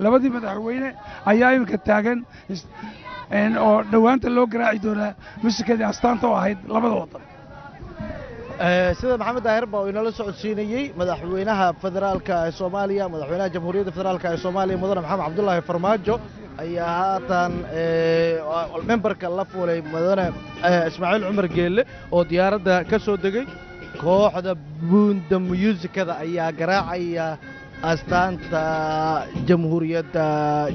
labadii madaxweyne ayaa iminka taagan oo dhowaanta loo garaaci doonaa muusikadii astaanta u ahayd labada waddan sida maxamed daahir baa uu inala socodsiinayey madaxweynaha federaalka ee Soomaaliya madaxweynaha jamhuuriyadda federaalka ee Soomaaliya mudane maxamed cabdullaahi farmaajo ayaa haatan memberka la fuulay mudane Ismaaciil Cumar Geelle oo diyaaradda ka soo degay kooxda buunda muusikada ayaa garaacaya astaanta jamhuuriyadda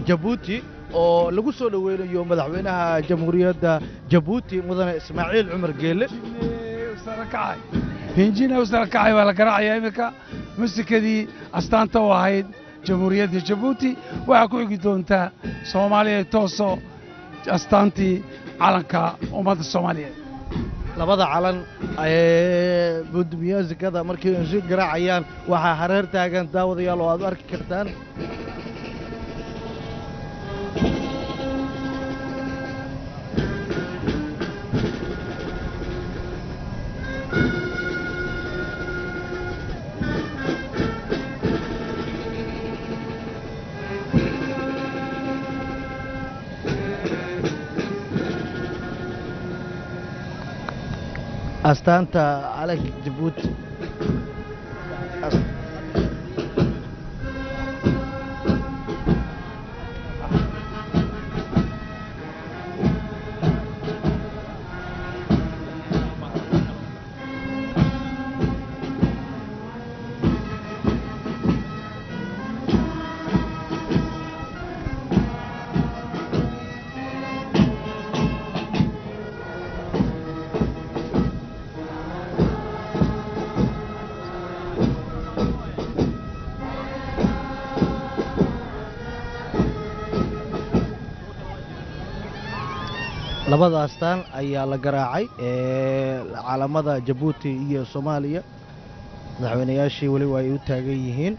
Jabuuti oo lagu soo dhaweynayo madaxweynaha jamhuuriyadda Jabuuti mudane Ismaaciil Cumar Geelle hinjina usara kacay waa la garaacayaa iminka muusikadii astaanta u ahayd jamhuuriyadda Jabuuti waxaa ku xigi doontaa Soomaaliya tooso astaantii calanka ummadda Soomaaliyeed labada calan ee buunda muusikada markii ay soo garaacayaan waxaa hareer taagan daawadayaal oo aad u arki kartaan astaanta calanka Jabuuti labada astaan ayaa la garaacay caalamada Jabuuti iyo Soomaaliya madaxweynayaashii wali way u taagan yihiin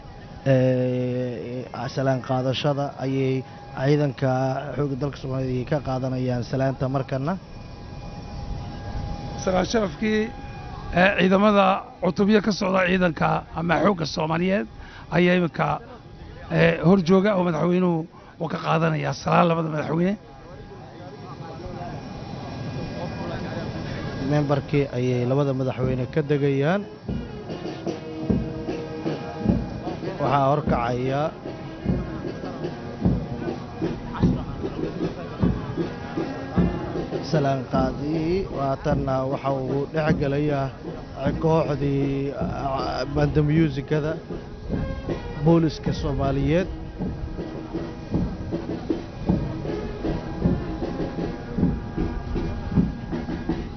salaan qaadashada ayay ciidanka xoogga dalka Soomaaliya ka qaadanayaan salaanta markana salaan sharafkii ciidamada cutubyo ka socda ciidanka ama xoogga Soomaaliyeed ayaa iminka hor jooga oo madaxweynuhu uu ka qaadanaya salaan labada madaxweyne memberkii ayay labada madaxweyne ka degayaan waxaa horkacaya salaan qaadii waatanna waxa uu dhex gelayaa kooxdii banda muusikada booliska Soomaaliyeed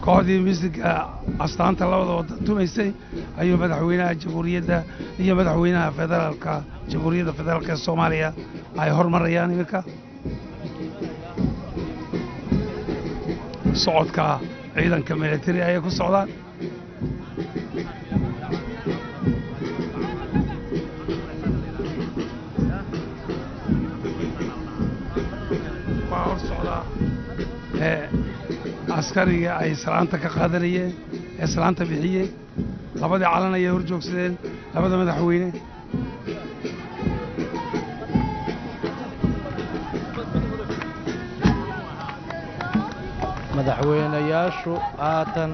kooxdii muusiga astaanta labada waddan tumaysay ayuu madaxweynaha jamhuuriyadda iyo madaxweynaha federaalka jamhuuriyadda federaalka ee Soomaaliya ay hormarayaan iminka socodka ciidanka military ayay ku socdaan waa hor socdaa askariga ay salaanta ka qaadanayeen ee salaanta bixiyeen labadii calan ayay hor joogsadeen labada madaxweyne madaxweynayaashu haatan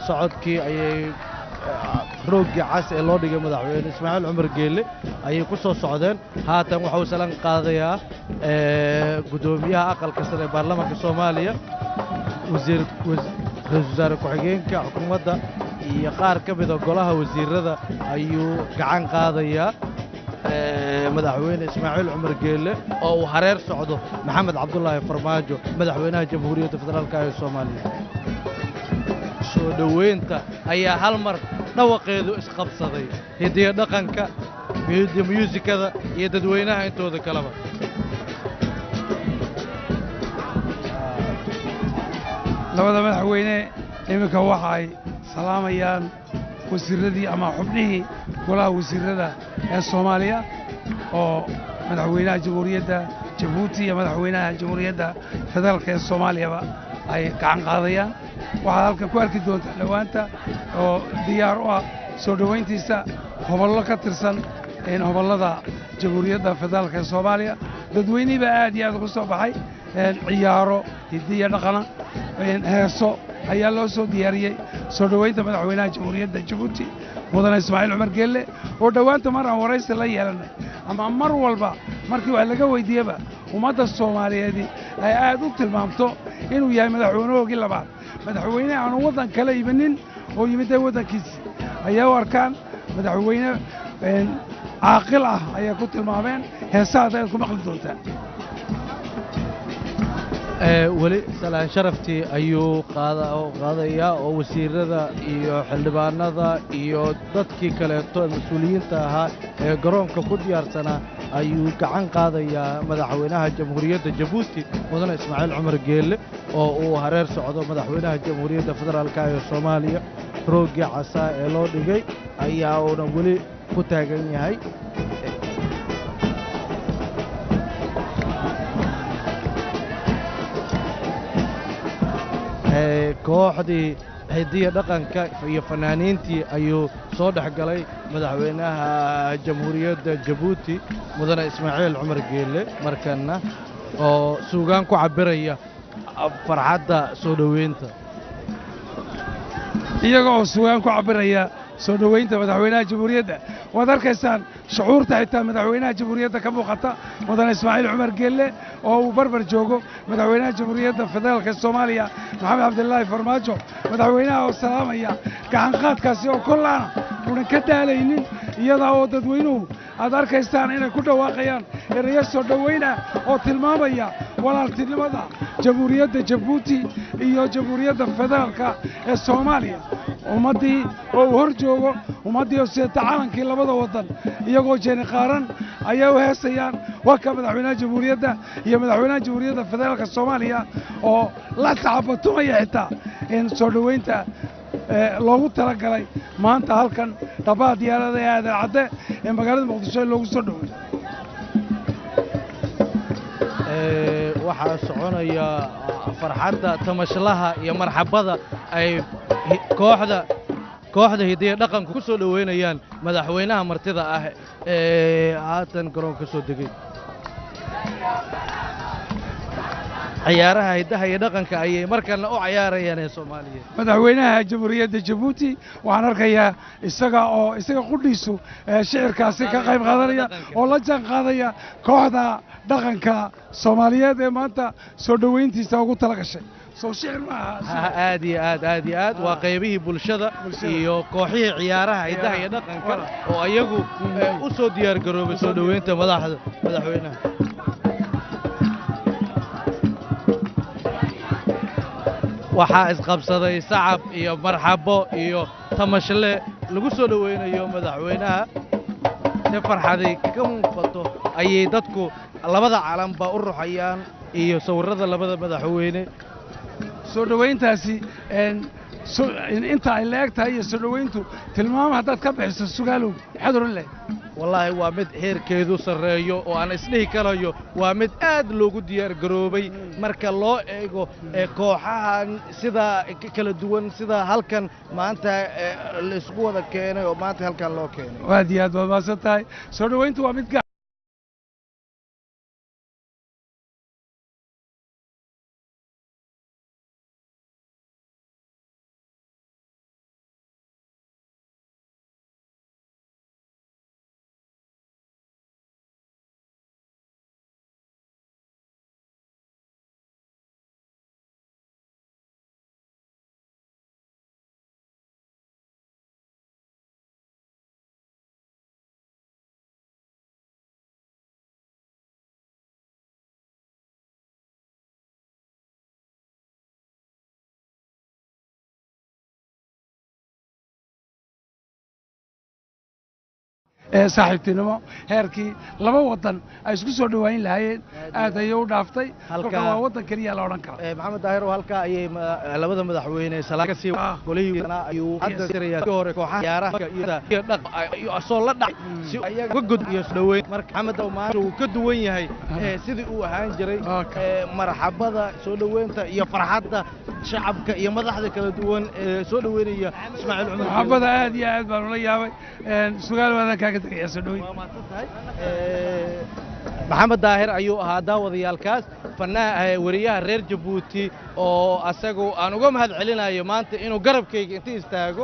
socodkii ayay roogii cas ee loo dhigay madaxweyne Ismaaciil Cumar Geelle ayay ku soo socdeen haatan waxa uu salaan qaadayaa gudoomiyaha aqalka sare ee baarlamaanka Soomaaliya ra'iisul wasaare ku-xigeenka xukuumadda iyo qaar ka mid ah golaha wasiirada ayuu gacan qaadayaa madaxweyne Ismaaciil Cumar Geelle oo uu hareer socdo maxamed cabdullaahi farmaajo madaxweynaha jamhuuriyadda federaalka ee Soomaaliya soo dhaweynta ayaa hal mar dhawaqeedu isqabsaday hidiyo dhaqanka muusikada iyo dadweynaha intooda kaleba labada madaxweyne iminka waxa ay salaamayaan wasiiradii ama xubnihii golaha wasiirada ee Soomaaliya oo madaxweynaha jamhuuriyadda Jabuuti iyo madaxweynaha jamhuuriyadda federaalka ee Soomaaliya ay gacan qaadayaan waxaad halkan ku arki doontaa dhawaanta oo diyaar u ah soo dhaweyntiisa hobollo ka tirsan hobollada jamhuuriyadda federaalka ee Soomaaliya dadweynihii baa aad iyo aad ugu soo baxay ciyaaro hidiya dhaqana heeso ayaa loo soo diyaariyey soo dhoweynta madaxweynaha jamhuuriyadda jabuuti mudane ismaaciil cumar geelle oo dhowaanta mar aan waraysi la yeelannay ama mar walba markii wax laga weydiiyeba ummadda soomaaliyeedii ay aad u tilmaamto inuu yahay madaxweynahoogii labaad madaxweyne aanu waddan kala imanin oo yimidday waddankiisii ayay u arkaan madaxweyne caaqil ah ayay ku tilmaameen heesahaas ayaad ku maqli doontaa weli salaan sharaftii ayuu qaadayaa oo wasiirada iyo xildhibaanada iyo dadkii kaleeto mas-uuliyiinta ahaa ee garoonka ku diyaarsanaa ayuu gacan qaadayaa madaxweynaha jamhuuriyadda jabuuti mudane ismaaciil cumar geelle oo uu hareer socdo madaxweynaha jamhuuriyadda federaalka ee soomaaliya rooggii casaa ee loo dhigay ayaa uuna weli ku taagan yahay kooxdii hidiya dhaqanka iyo fanaaniintii ayuu soo dhex galay madaxweynaha jamhuuriyadda jabuuti mudane ismaaciil cumar geelle markanna oo suugaan ku cabbiraya farxadda soo dhoweynta iyaga oo suugaan ku cabbiraya soo dhoweynta madaxweynaha jamhuuriyadda waad arkaysaan shucuurta xitaa madaxweynaha jamhuuriyadda ka muuqata mudane ismaaciil cumar geelle oo uu barbar joogo madaxweynaha jamhuuriyadda federaalka soomaaliya maxamed cabdilaahi farmaajo madaxweynaha oo salaamaya gacanqaadkaasi oo kollaana unan ka daalaynin iyada oo dadweynuhu aad arkaysaan inay ku dhawaaqayaan erayo soo dhoweyn ah oo tilmaamaya walaaltinimada jamhuuriyadda jabuuti iyo jamhuuriyadda federaalka ee soomaaliya ummaddii oo uu hor joogo ummaddii oo seeta calankii labada waddan iyagoo jeeni qaaran ayay u heesayaan waa ka madaxweynaha jamhuuriyadda iyo madaxweynaha jamhuuriyadda federaalka soomaaliya oo la sacabatumaya xitaa in soo dhoweynta loogu tala galay maanta halkan dhabaha diyaarada ee aadan cadde ee magaalada muqdisho ee loogu soo dhowey waxaa soconaya farxadda tamashlaha iyo marxabada ay kooxda hidiya dhaqanku ku soo dhoweynayaan madaxweynaha martida ah ee haatan garoonka soo degay ciyaaraha hiddaha iyo dhaqanka ayay markana u cayaarayaan ee Soomaaliyeed madaxweynaha jamhuuriyadda Jabuuti waxaan arkayaa isaga qudhiisu shicirkaasi ka qayb qaadanaya oo la jaan qaadaya kooxda dhaqanka Soomaaliyeed ee maanta soo dhaweyntiisa ugu tala gashay soo shicir ma aha aad iyo aad waa qaybihii bulshada iyo kooxihii ciyaaraha hiddaha iyo dhaqanka oo ayagu u soo diyaar garoobay soo dhaweynta madaxweynaha waxaa isqabsaday sacab iyo marxabo iyo tamashle lagu soo dhaweynayo madaxweynaha si farxadii ka muuqato ayay dadku labada calanba u ruxayaan iyo sawirrada labada madaxweyne soo dhaweyntaasi inta ay leeg tahay iyo soo dhaweyntu tilmaam haddaad ka bixiso sugaalow maxaad oran lahayd wallaahi waa mid heerkeedu sarreeyo oo aan isdhihi karayo waa mid aad loogu diyaar garoobay marka loo eego kooxahan sida kala duwan sida halkan maanta la isku wada keenay oo maanta halkan loo keenay aad iyo aad baad mahadsan tahay soo dhaweyntu waa mid saaxiibtinimo heerkii laba wadan ay isku soo dhawayn lahaayeen aad ayay u dhaaftay halka waa wadan kaliya la oran karo maxamed daahir halka ayay labada madaxweyne salaaka sii golihii ayuu hadda tiraya hore kooxaha ciyaaraha iyo dhaq soo la dhac si ayaga gud iyo soo dhaweyn marka maxamed maanta uu ka duwan yahay sidii uu ahaan jiray marxabada soo dhaweynta iyo farxadda shacabka iyo madaxda kala duwan soo dhaweynaya Ismaaciil Cumar marxabada aad iyo aad baan ula yaabay su'aal wadan kaaga tagay soo dhaweyn maxamed daahir ayuu ahaa daawadayaalkaas wariyaha reer jabuuti oo asagu aan uga mahad celinayo maanta inuu garabkayga inta istaago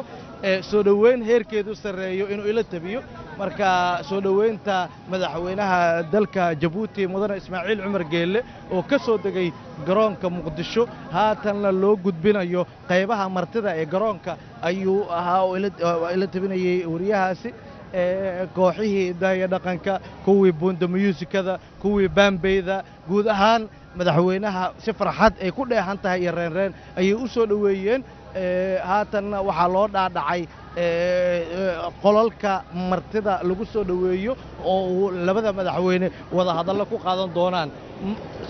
soo dhoweyn heerkeedu sarreeyo inuu ila tabiyo marka soo dhoweynta madaxweynaha dalka jabuuti mudane ismaaciil cumar geelle oo ka soo degay garoonka muqdisho haatanna loo gudbinayo qaybaha martida ee garoonka ayuu ahaa oo ila tabinayay wariyahaasi kooxihii daaya dhaqanka kuwii buunda musikada kuwii baambeyda guud ahaan madaxweynaha si farxad ay ku dheehan tahay iyo reenreen ayay u soo dhoweeyeen haatanna waxaa loo dhaadhacay qolalka martida lagu soo dhoweeyo oo labada madaxweyne wada hadallo ku qaadan doonaan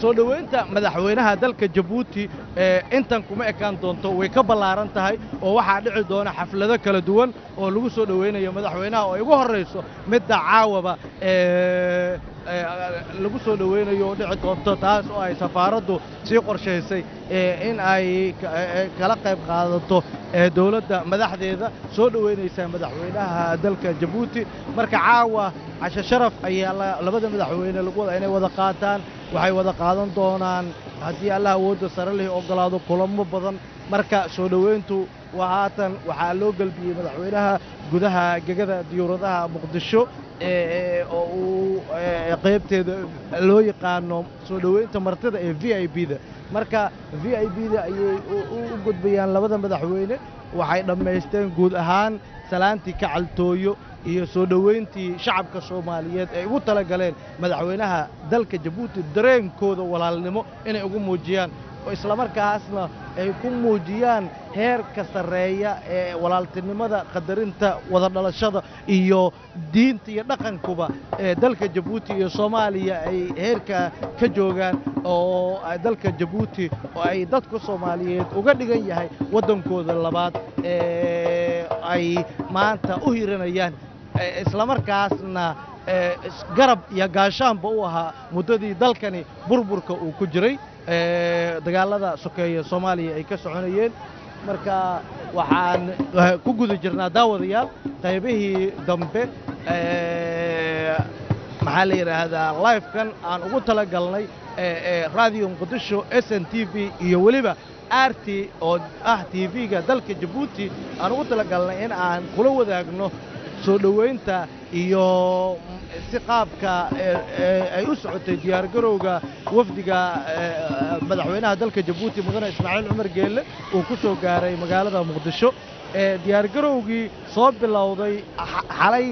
soo dhoweynta madaxweynaha dalka jabuuti intan kuma ekaan doonto way ka ballaaran tahay oo waxaa dhici doona xaflado kala duwan oo lagu soo dhoweynayo madaxweynaha oo ay ugu horrayso midda caawaba lagu soo dhoweynayo oo dhici doonto taas oo ay safaaraddu sii qorshaysay in ay kala qayb qaadato dowladda madaxdeeda soo dhoweynaysa madaxweynaha dalka jabuuti marka caawa casho sharaf ayaa labada madaxweyne lagu wada inay wada qaataan waxay wada qaadan doonaan haddii allah awoodda sare leh ogolaado kulamo badan marka soo dhoweyntu waa haatan waxaa loo galbiyey madaxweynaha gudaha gegada diyuuradaha muqdisho oo uu qaybteeda loo yaqaano soo dhoweynta martida ee VIP-da marka VIP-da ayay u gudbayaan labada madaxweyne waxay dhammaysteen guud ahaan salaantii kacaltooyo iyo soo dhoweyntii shacabka Soomaaliyeed ay ugu tala galeen madaxweynaha dalka Jabuuti dareenkooda walaalnimo inay ugu muujiyaan isla markaasna ay ku muujiyaan heerka sareeya ee walaaltinimada qadarinta wada dhalashada iyo diinta iyo dhaqankuba ee dalka Jabuuti iyo Soomaaliya ay heerka ka joogaan oo dalka Jabuuti oo ay dadka Soomaaliyeed uga dhigan yahay wadankooda labaad ay maanta u hiranayaan isla markaasna garab iyo gaashaanba u ahaa muddadii dalkani burburka uu ku jiray dagaalada sokeeye Soomaaliya ay ka soconayeen marka waxaan ku guda jirnaa daawadayaal qaybihii dambe maxaa la yiraahdaa live-kan aan ugu tala galnay radio Muqdisho SNTV iyo waliba RT oo ah TV-ga dalka Jabuuti aan ugu tala galnay in aan kula wadaagno soo dhoweynta iyo si qaabka ay u socotay diyaar garowga wafdiga madaxweynaha dalka Jabuuti mudane Ismaaciil Cumar Geelle uu ku soo gaaray magaalada Muqdisho diyaar garowgii soo bilowday xalay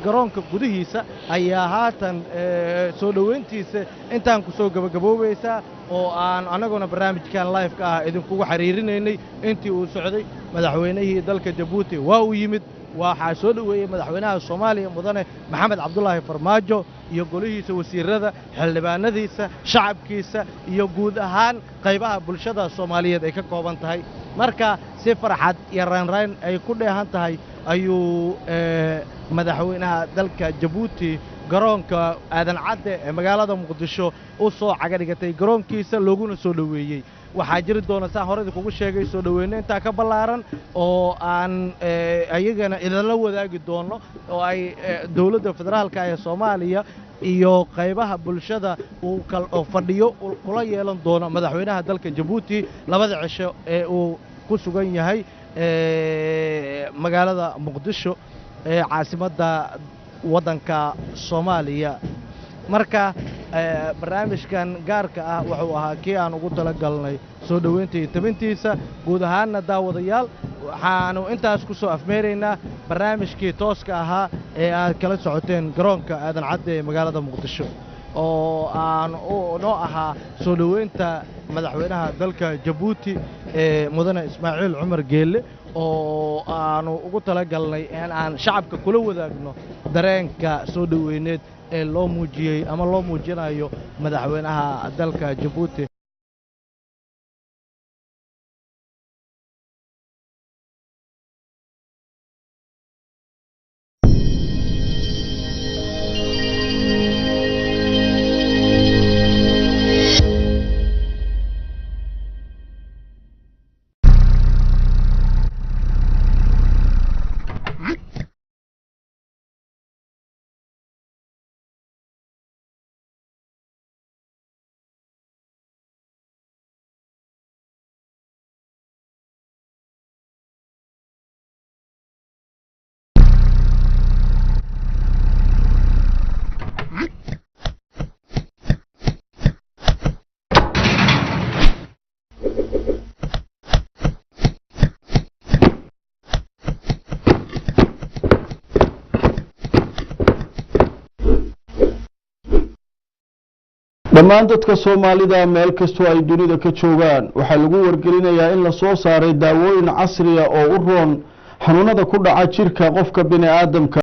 garoonka gudihiisa ayaa haatan soo dhoweyntiisa intaan ku soo gabagaboobaysa oo aan anaguna barnaamijkan live-ka ah idinku xiriirinaynay intii uu socday madaxweynihii dalka Jabuuti waa uu yimid waxaa soo dhoweeyay madaxweynaha Soomaaliya mudane Maxamed Cabdullaahi Farmaajo iyo golihiisa wasiirada xildhibaanadiisa shacabkiisa iyo guud ahaan qaybaha bulshada Soomaaliyeed ay ka kooban tahay marka si farxad iyo rayn ay ku dheehan tahay ayuu madaxweynaha dalka Jabuuti garoonka aadan cadde ee magaalada Muqdisho u soo caga dhigatay garoonkiisa looguna soo dhoweeyay waxaa jiri doona saa horey kugu sheegay soo dhoweynta inta ka ballaaran oo aan ayagana idinla wadaagi doono oo ay dawladda federaalka ee Soomaaliya iyo qaybaha bulshada uu fadhiyo kula yeelan doono madaxweynaha dalka Jabuuti labada cisho ee uu ku sugan yahay magaalada Muqdisho ee caasimadda waddanka Soomaaliya marka barnaamijkan gaarka ah wuxuu ahaa kii aan ugu tala galnay soo dhoweynta iyo tabintiisa guud ahaanna daawadayaal waxaanu intaas ku soo afmeeraynaa barnaamijkii tooska ahaa ee aad kala socoteen garoonka aadan cadde ee magaalada Muqdisho oo aan noo ahaa soo dhoweynta madaxweynaha dalka Jabuuti mudane Ismaaciil Cumar Geelle oo aanu ugu tala galnay in aan shacabka kula wadaagno dareenka soo dhoweyneed ee loo muujiyay ama loo muujinayo madaxweynaha dalka Jabuuti dhammaan dadka Soomaalida meel kastoo ay dunida ka joogaan waxa lagu wargelinayaa in la soo saaray daawooyin casri ah oo u roon xanuunada ku dhaca jirka qofka bini'aadamka